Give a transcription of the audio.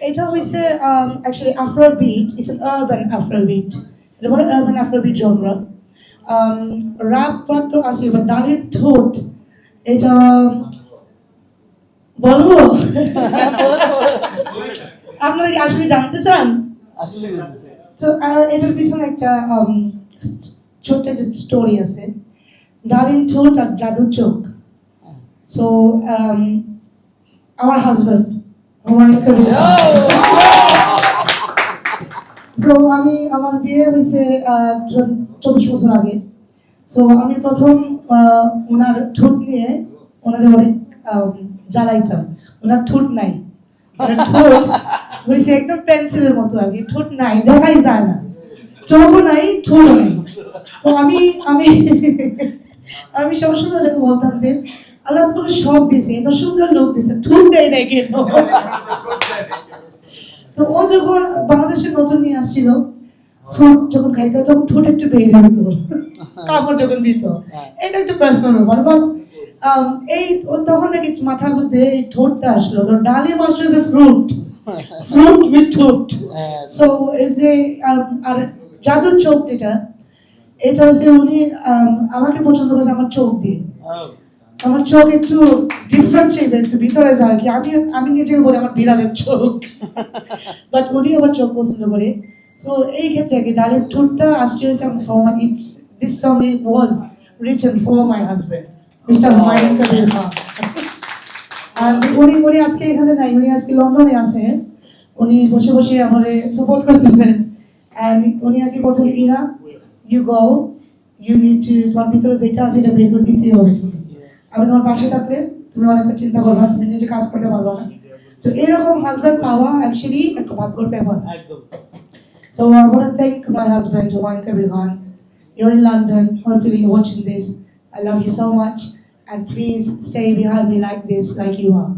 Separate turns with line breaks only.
এটা হইছে actually আফ্রোবিট, it's an urban আফ্রোবিট। এটা বলে আরবান আফ্রোবিট জনরা। রাপ পাট তো আছে, বাট ডালির ঠোঁট এটা বলবো? আপনারা কি আসলে জানতে চান? তো এটার পিছনে একটা ছোট্ট একটা স্টোরি আছে। ডালিম ঠোঁট আর জাদুর চোখ। সো আমার হাজব্যান্ড হুমায়ুন কবির খান। সো আমি আমার বিয়ে হয়েছে 24 বছর আগে। সো আমি প্রথম ওনার ঠোঁট নিয়ে ওনাকে অনেক জ্বালাইতাম। ওনার ঠোঁট নাই, ওনার ঠোঁট হয়েছে একদম পেন্সিলের মতো আর কি, ঠোঁট নাই, দেখাই যায় না, চোখও নাই, ঠোঁটও নাই। তো আমি আমি আমি সবসময় ওনাকে বলতাম যে আল্লাহ তোমাকে সব দিয়েছে, এত সুন্দর লোক দিয়েছে, ঠোঁট দেয় নাই কেন? তো ও যখন বাংলাদেশে নতুন নিয়ে আসছিল, ফ্রুট যখন খাইতো তখন ঠোঁট একটু বের হতো, কাপড় যখন দিত, এটা একটু পার্সোনাল ব্যাপার। বাট এই তখন নাকি মাথার মধ্যে এই ঠোঁটটা আসলো, তো ডালি master is a fruit, fruit with ঠোঁট। সো এই যে আর জাদুর চোখ যেটা, এটা হচ্ছে উনি আমাকে পছন্দ করেছে আমার চোখ দিয়ে। আমার চোখ একটু ডিফারেন্ট শেপের, একটু ভিতরে যায় কি, আমি নিজেও বলি আমার বিড়ালের চোখ, বাট উনি আমার চোখ পছন্দ করে। সো এই ক্ষেত্রে কি ডালিম ঠোঁটটা আসছে হয়েছে from it's this song was written for my husband mister Humayun Kabir Khan. উনি আজকে এখানে নাই, উনি আজকে লন্ডনে আছেন। উনি বসে বসে আমারে সাপোর্ট করতেছেন। এন্ড উনি আগে বলছেন ইরা you go, you need to, তোমার ভিতরে যেটা আছে এটা বের করে দিতেই হবে তুমি। আমি তোমার পাশে থাকলে তুমি অনেকটা চিন্তা করবা, তুমি নিজে কাজ করতে পারবা না। সো এরকম হাজব্যান্ড পাওয়া অ্যাকচুয়ালি একটা ভাগ্যের ব্যাপার। So I want to thank my husband, Humayun Kabir Khan. You're in London, hopefully you're watching this. I love you so much, and please stay behind me like this, like you are.